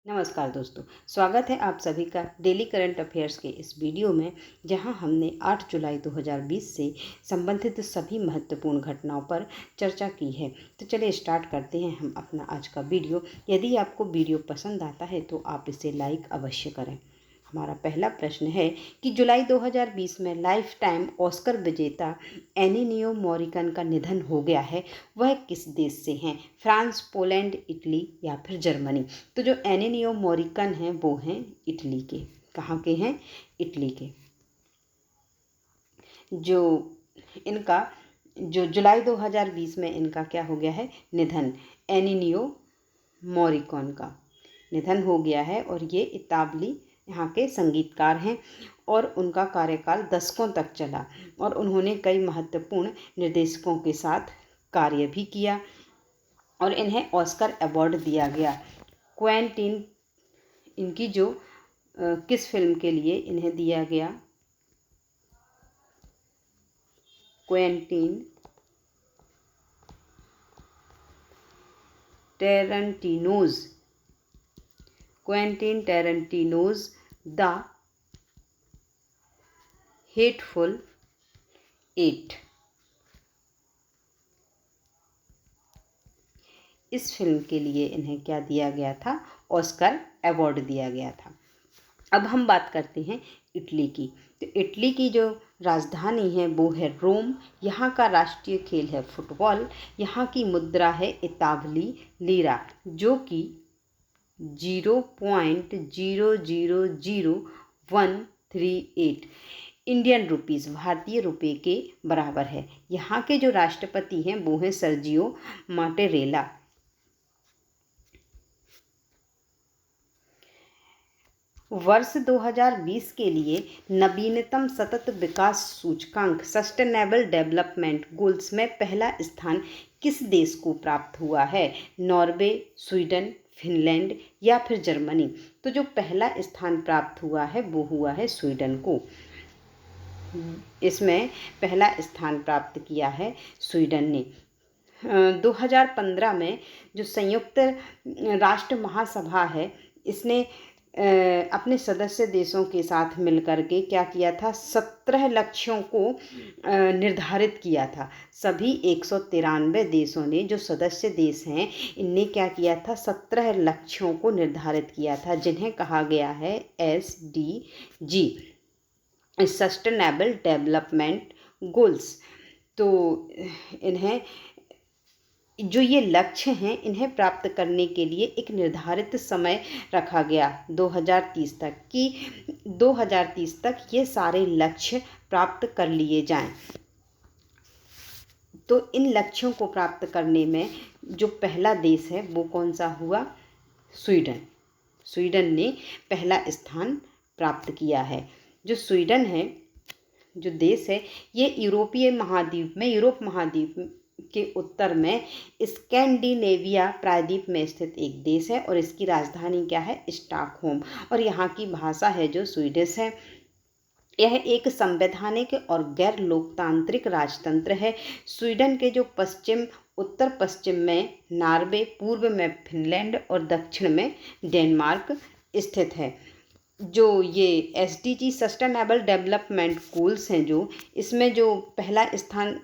नमस्कार दोस्तों, स्वागत है आप सभी का डेली करंट अफेयर्स के इस वीडियो में, जहां हमने 8 जुलाई 2020 से संबंधित सभी महत्वपूर्ण घटनाओं पर चर्चा की है। तो चलिए स्टार्ट करते हैं हम अपना आज का वीडियो। यदि आपको वीडियो पसंद आता है तो आप इसे लाइक अवश्य करें। हमारा पहला प्रश्न है कि जुलाई 2020 में लाइफ टाइम ऑस्कर विजेता एनिनियो मोरिकन का निधन हो गया है। वह किस देश से हैं? फ्रांस, पोलैंड, इटली या फिर जर्मनी? तो जो एनिनियो मोरिकन हैं वो हैं इटली के। कहाँ के हैं? इटली के। जो इनका जो जुलाई 2020 में इनका क्या हो गया है? निधन। एनिनियो मोरिकॉन का निधन हो गया है और ये इतालवी यहाँ के संगीतकार हैं और उनका कार्यकाल दशकों तक चला और उन्होंने कई महत्वपूर्ण निर्देशकों के साथ कार्य भी किया और इन्हें ऑस्कर अवार्ड दिया गया। क्वेंटिन इनकी जो किस फिल्म के लिए इन्हें दिया गया? Quentin Tarantino's the Hateful Eight. इस फिल्म के लिए इन्हें क्या दिया गया था? ऑस्कर अवार्ड दिया गया था। अब हम बात करते हैं इटली की। तो इटली की जो राजधानी है वो है रोम। यहाँ का राष्ट्रीय खेल है फुटबॉल। यहाँ की मुद्रा है इतावली लीरा, जो कि 0.000138 इंडियन रुपीज़, भारतीय रुपये के बराबर है। यहाँ के जो राष्ट्रपति हैं वो हैं सर्जियो माटेरेला। वर्ष 2020 के लिए नवीनतम सतत विकास सूचकांक सस्टेनेबल डेवलपमेंट गोल्स में पहला स्थान किस देश को प्राप्त हुआ है? नॉर्वे, स्वीडन, फिनलैंड या फिर जर्मनी? तो जो पहला स्थान प्राप्त हुआ है वो हुआ है स्वीडन को। इसमें पहला स्थान प्राप्त किया है स्वीडन ने। 2015 में जो संयुक्त राष्ट्र महासभा है, इसने अपने सदस्य देशों के साथ मिलकर के क्या किया था? 17 लक्ष्यों को निर्धारित किया था। सभी 193 देशों ने, जो सदस्य देश हैं, इनने क्या किया था? 17 लक्ष्यों को निर्धारित किया था, जिन्हें कहा गया है SDG, सस्टेनेबल डेवलपमेंट गोल्स। तो इन्हें जो ये लक्ष्य हैं, इन्हें प्राप्त करने के लिए एक निर्धारित समय रखा गया 2030 तक, कि 2030 तक ये सारे लक्ष्य प्राप्त कर लिए जाएं। तो इन लक्ष्यों को प्राप्त करने में जो पहला देश है वो कौन सा हुआ? स्वीडन। स्वीडन ने पहला स्थान प्राप्त किया है। जो स्वीडन है, जो देश है, ये यूरोप महाद्वीप के उत्तर में स्कैंडिनेविया प्रायद्वीप में स्थित एक देश है और इसकी राजधानी क्या है? स्टॉकहोम। और यहाँ की भाषा है जो स्वीडिश है। यह एक संवैधानिक और गैर लोकतांत्रिक राजतंत्र है। स्वीडन के जो उत्तर पश्चिम में नॉर्वे, पूर्व में फिनलैंड और दक्षिण में डेनमार्क स्थित है। जो ये SDG सस्टेनेबल डेवलपमेंट गोल्स हैं, जो इसमें जो पहला स्थान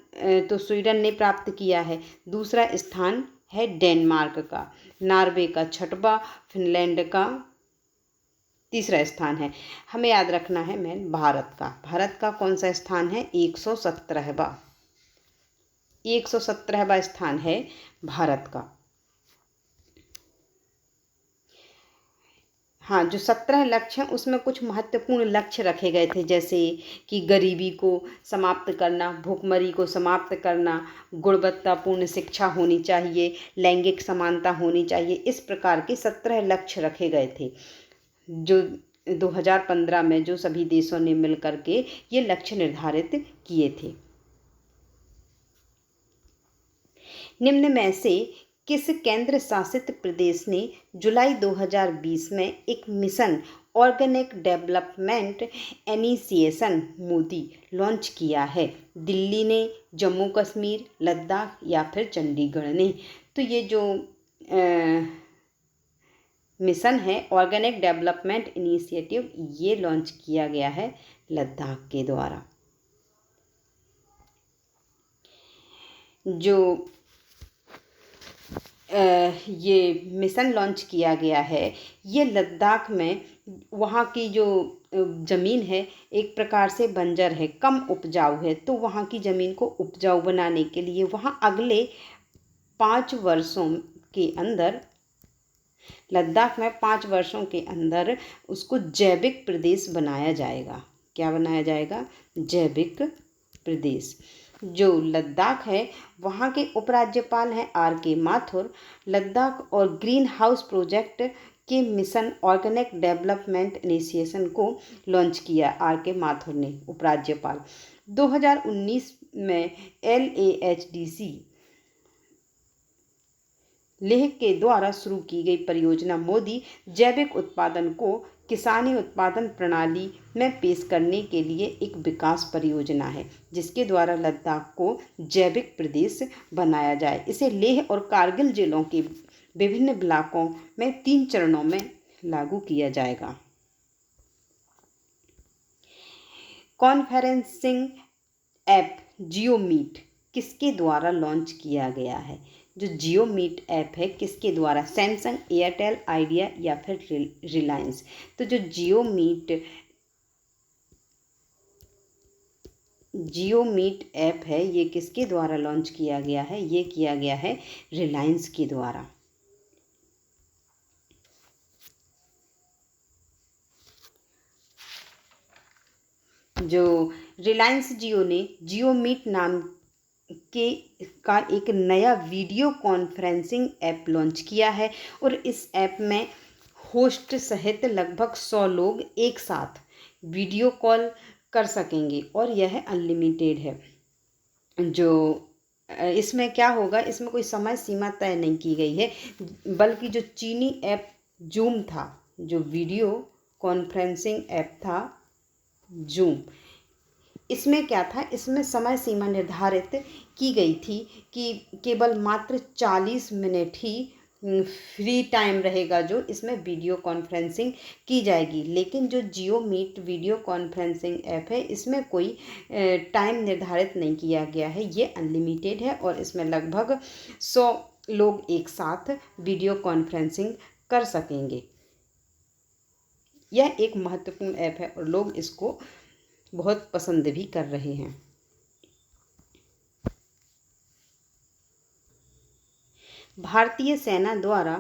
तो स्वीडन ने प्राप्त किया है, दूसरा स्थान है डेनमार्क का, नॉर्वे का छठवां, फिनलैंड का तीसरा स्थान है। हमें याद रखना है भारत का कौन सा स्थान है? 117वां स्थान है भारत का। हाँ, जो 17 लक्ष्य हैं उसमें कुछ महत्वपूर्ण लक्ष्य रखे गए थे, जैसे कि गरीबी को समाप्त करना, भूखमरी को समाप्त करना, गुणवत्तापूर्ण शिक्षा होनी चाहिए, लैंगिक समानता होनी चाहिए। इस प्रकार के 17 लक्ष्य रखे गए थे, जो 2015 में जो सभी देशों ने मिलकर के ये लक्ष्य निर्धारित किए थे। निम्न में से किस केंद्र शासित प्रदेश ने जुलाई 2020 में एक mission organic development initiation Modi launch किया है? दिल्ली ने, जम्मू कश्मीर, लद्दाख या फिर चंडीगढ़ ने? तो ये जो मिशन है ऑर्गेनिक डेवलपमेंट इनिशिएटिव, ये लॉन्च किया गया है लद्दाख के द्वारा। जो ये मिशन लॉन्च किया गया है, ये लद्दाख में वहाँ की जो ज़मीन है एक प्रकार से बंजर है, कम उपजाऊ है, तो वहाँ की ज़मीन को उपजाऊ बनाने के लिए वहाँ अगले 5 वर्षों के अंदर, लद्दाख में 5 वर्षों के अंदर उसको जैविक प्रदेश बनाया जाएगा। क्या बनाया जाएगा? जैविक प्रदेश। जो लद्दाख है वहाँ के उपराज्यपाल हैं RK माथुर। लद्दाख और ग्रीन हाउस प्रोजेक्ट के मिशन ऑर्गेनिक डेवलपमेंट इनिशिएशन को लॉन्च किया RK माथुर ने, उपराज्यपाल। 2019 में LAHDC लेह के द्वारा शुरू की गई परियोजना मोदी जैविक उत्पादन को किसानी उत्पादन प्रणाली में पेश करने के लिए एक विकास परियोजना है, जिसके द्वारा लद्दाख को जैविक प्रदेश बनाया जाए। इसे लेह और कारगिल जिलों के विभिन्न ब्लॉकों में 3 चरणों में लागू किया जाएगा। कॉन्फ्रेंसिंग ऐप जियो मीट किसके द्वारा लॉन्च किया गया है? जो जियो मीट ऐप है किसके द्वारा? सैमसंग, एयरटेल, आइडिया या फिर रिलायंस। तो जो जियो मीट ऐप है ये किसके द्वारा लॉन्च किया गया है? ये किया गया है रिलायंस के द्वारा। जो रिलायंस जियो ने जियो मीट नाम का एक नया वीडियो कॉन्फ्रेंसिंग ऐप लॉन्च किया है और इस ऐप में होस्ट सहित लगभग 100 लोग एक साथ वीडियो कॉल कर सकेंगे और यह अनलिमिटेड है। जो इसमें क्या होगा, इसमें कोई समय सीमा तय नहीं की गई है, बल्कि जो चीनी ऐप जूम था, जो वीडियो कॉन्फ्रेंसिंग ऐप था जूम, इसमें क्या था, इसमें समय सीमा निर्धारित की गई थी कि केवल मात्र 40 मिनट ही फ्री टाइम रहेगा जो इसमें वीडियो कॉन्फ्रेंसिंग की जाएगी। लेकिन जो जियो मीट वीडियो कॉन्फ्रेंसिंग ऐप है इसमें कोई टाइम निर्धारित नहीं किया गया है, ये अनलिमिटेड है और इसमें लगभग 100 लोग एक साथ वीडियो कॉन्फ्रेंसिंग कर सकेंगे। यह एक महत्वपूर्ण ऐप है और लोग इसको बहुत पसंद भी कर रहे हैं। भारतीय सेना द्वारा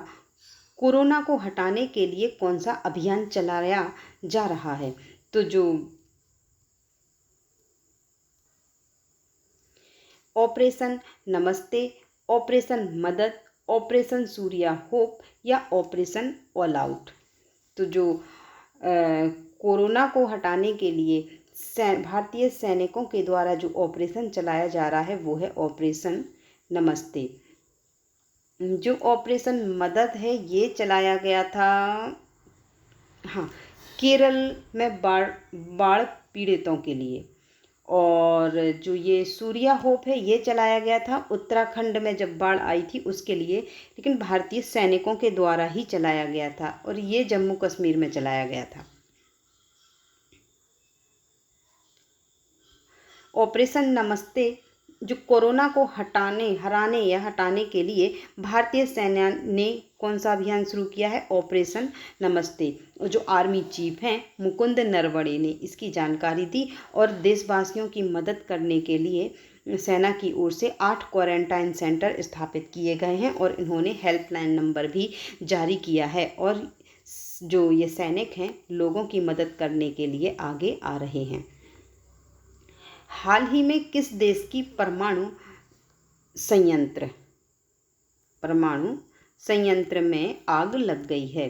कोरोना को हटाने के लिए कौन सा अभियान चलाया जा रहा है? तो जो ऑपरेशन नमस्ते, ऑपरेशन मदद, ऑपरेशन सूर्या होप या ऑपरेशन ऑल आउट। तो जो कोरोना को हटाने के लिए भारतीय सैनिकों के द्वारा जो ऑपरेशन चलाया जा रहा है वो है ऑपरेशन नमस्ते। जो ऑपरेशन मदद है ये चलाया गया था, हाँ, केरल में बाढ़ पीड़ितों के लिए। और जो ये सूर्या होप है ये चलाया गया था उत्तराखंड में जब बाढ़ आई थी उसके लिए, लेकिन भारतीय सैनिकों के द्वारा ही चलाया गया था और ये जम्मू कश्मीर में चलाया गया था। ऑपरेशन नमस्ते जो कोरोना को हराने के लिए भारतीय सेना ने कौन सा अभियान शुरू किया है? ऑपरेशन नमस्ते। और जो आर्मी चीफ हैं मुकुंद नरवणे ने इसकी जानकारी दी और देशवासियों की मदद करने के लिए सेना की ओर से 8 क्वारंटाइन सेंटर स्थापित किए गए हैं और इन्होंने हेल्पलाइन नंबर भी जारी किया है और जो ये सैनिक हैं लोगों की मदद करने के लिए आगे आ रहे हैं। हाल ही में किस देश की परमाणु संयंत्र में आग लग गई है?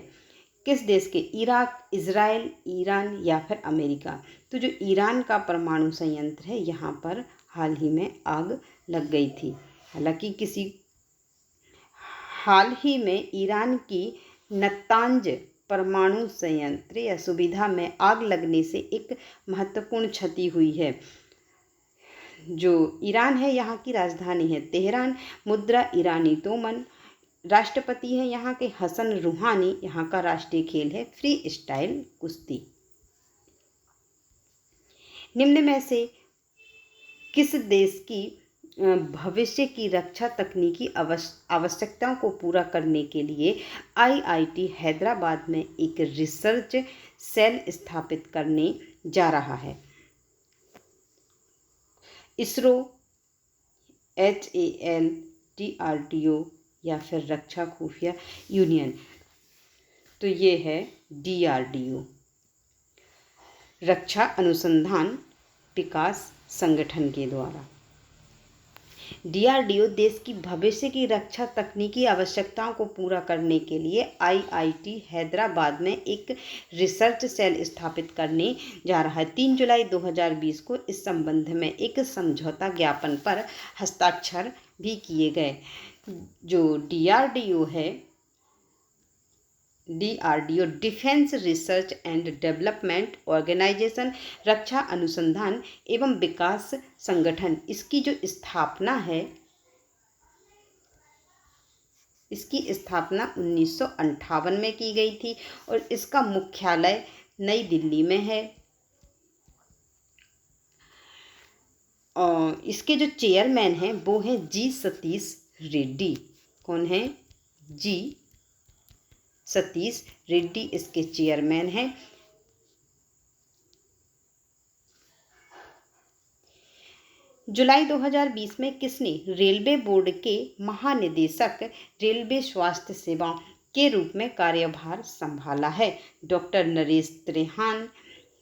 किस देश के? इराक, इजराइल, ईरान या फिर अमेरिका। तो जो ईरान का परमाणु संयंत्र है यहाँ पर हाल ही में आग लग गई थी। हाल ही में ईरान की नतांज परमाणु संयंत्र या सुविधा में आग लगने से एक महत्वपूर्ण क्षति हुई है। जो ईरान है यहाँ की राजधानी है तेहरान, मुद्रा ईरानी तोमन, राष्ट्रपति हैं यहाँ के हसन रूहानी। यहाँ का राष्ट्रीय खेल है फ्री स्टाइल कुश्ती। निम्न में से किस देश की भविष्य की रक्षा तकनीकी आवश्यकताओं को पूरा करने के लिए आईआईटी हैदराबाद में एक रिसर्च सेल स्थापित करने जा रहा है? इसरो, HAL, DRDO या फिर रक्षा खुफिया यूनियन? तो ये है DRDO, रक्षा अनुसंधान विकास संगठन के द्वारा। DRDO देश की भविष्य की रक्षा तकनीकी आवश्यकताओं को पूरा करने के लिए आईआईटी हैदराबाद में एक रिसर्च सेल स्थापित करने जा रहा है। 3 जुलाई 2020 को इस संबंध में एक समझौता ज्ञापन पर हस्ताक्षर भी किए गए। जो DRDO है, DRDO Defence Research and Development Organisation, रक्षा अनुसंधान एवं विकास संगठन, इसकी जो स्थापना है, इसकी स्थापना 1958 में की गई थी और इसका मुख्यालय नई दिल्ली में है। और इसके जो चेयरमैन हैं वो हैं G सतीश रेड्डी। कौन है? G सतीश रेड्डी इसके चेयरमैन हैं। जुलाई 2020 में किसने रेलवे बोर्ड के महानिदेशक रेलवे स्वास्थ्य सेवाओं के रूप में कार्यभार संभाला है? Doctor Naresh Trehan,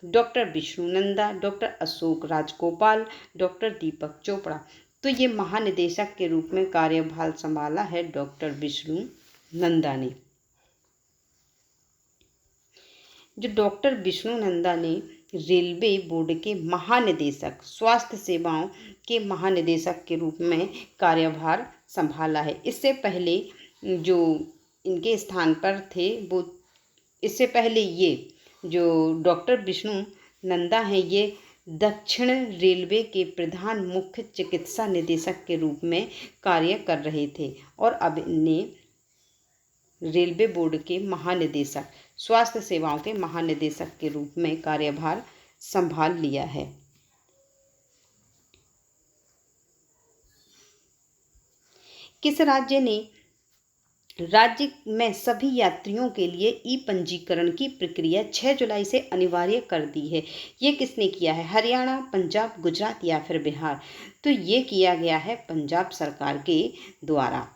doctor Vishnu Nanda, doctor Ashok Rajagopal, doctor Deepak Chopra. तो ये महानिदेशक के रूप में कार्यभार संभाला है डॉक्टर विष्णु नंदा ने। जो डॉक्टर विष्णु नंदा ने रेलवे बोर्ड के महानिदेशक, स्वास्थ्य सेवाओं के महानिदेशक के रूप में कार्यभार संभाला है। इससे पहले जो इनके स्थान पर थे वो, इससे पहले ये जो डॉक्टर विष्णु नंदा हैं ये दक्षिण रेलवे के प्रधान मुख्य चिकित्सा निदेशक के रूप में कार्य कर रहे थे और अब इन्हें रेलवे बोर्ड के महानिदेशक, स्वास्थ्य सेवाओं के महानिदेशक के रूप में कार्यभार संभाल लिया है। किस राज्य ने राज्य में सभी यात्रियों के लिए ई पंजीकरण की प्रक्रिया 6 जुलाई से अनिवार्य कर दी है? ये किसने किया है? हरियाणा, पंजाब, गुजरात या फिर बिहार? तो ये किया गया है पंजाब सरकार के द्वारा।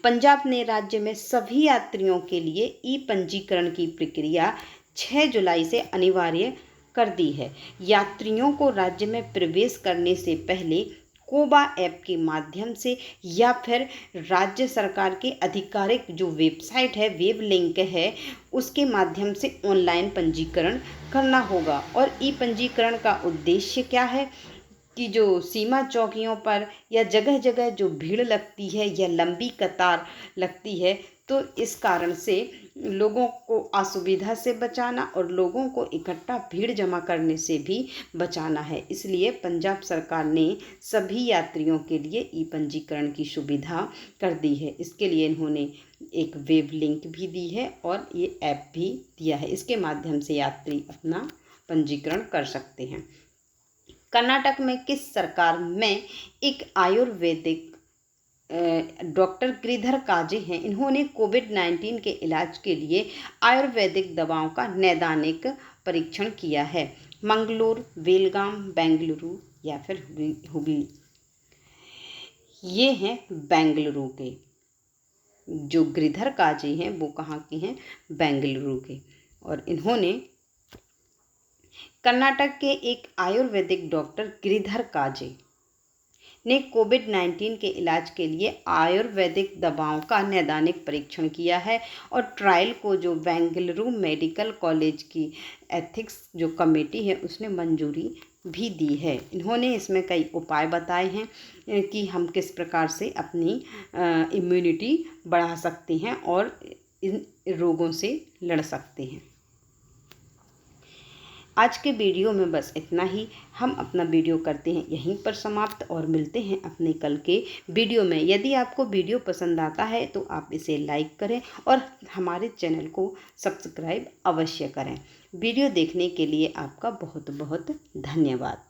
पंजाब ने राज्य में सभी यात्रियों के लिए ई पंजीकरण की प्रक्रिया 6 जुलाई से अनिवार्य कर दी है। यात्रियों को राज्य में प्रवेश करने से पहले कोबा ऐप के माध्यम से या फिर राज्य सरकार के आधिकारिक जो वेबसाइट है, वेब लिंक है, उसके माध्यम से ऑनलाइन पंजीकरण करना होगा। और ई पंजीकरण का उद्देश्य क्या है कि जो सीमा चौकियों पर या जगह जगह जो भीड़ लगती है या लंबी कतार लगती है, तो इस कारण से लोगों को असुविधा से बचाना और लोगों को इकट्ठा भीड़ जमा करने से भी बचाना है। इसलिए पंजाब सरकार ने सभी यात्रियों के लिए ई पंजीकरण की सुविधा कर दी है। इसके लिए इन्होंने एक वेब लिंक भी दी है और ये ऐप भी दिया है। इसके माध्यम से यात्री अपना पंजीकरण कर सकते हैं। कर्नाटक में किस सरकार में एक आयुर्वेदिक डॉक्टर गिरिधर काजे हैं, इन्होंने कोविड-19 के इलाज के लिए आयुर्वेदिक दवाओं का नैदानिक परीक्षण किया है? मंगलोर, बेलगाम, बेंगलुरु या फिर हुबली? ये हैं बेंगलुरु के। जो गिरिधर काजे हैं वो कहाँ के हैं? बेंगलुरु के। और इन्होंने कर्नाटक के एक आयुर्वेदिक डॉक्टर गिरिधर काजे ने कोविड-19 के इलाज के लिए आयुर्वेदिक दवाओं का नैदानिक परीक्षण किया है और ट्रायल को जो बेंगलुरु मेडिकल कॉलेज की एथिक्स जो कमेटी है उसने मंजूरी भी दी है। इन्होंने इसमें कई उपाय बताए हैं कि हम किस प्रकार से अपनी इम्यूनिटी बढ़ा सकते हैं और इन रोगों से लड़ सकते हैं। आज के वीडियो में बस इतना ही। हम अपना वीडियो करते हैं यहीं पर समाप्त और मिलते हैं अपने कल के वीडियो में। यदि आपको वीडियो पसंद आता है तो आप इसे लाइक करें और हमारे चैनल को सब्सक्राइब अवश्य करें। वीडियो देखने के लिए आपका बहुत बहुत धन्यवाद।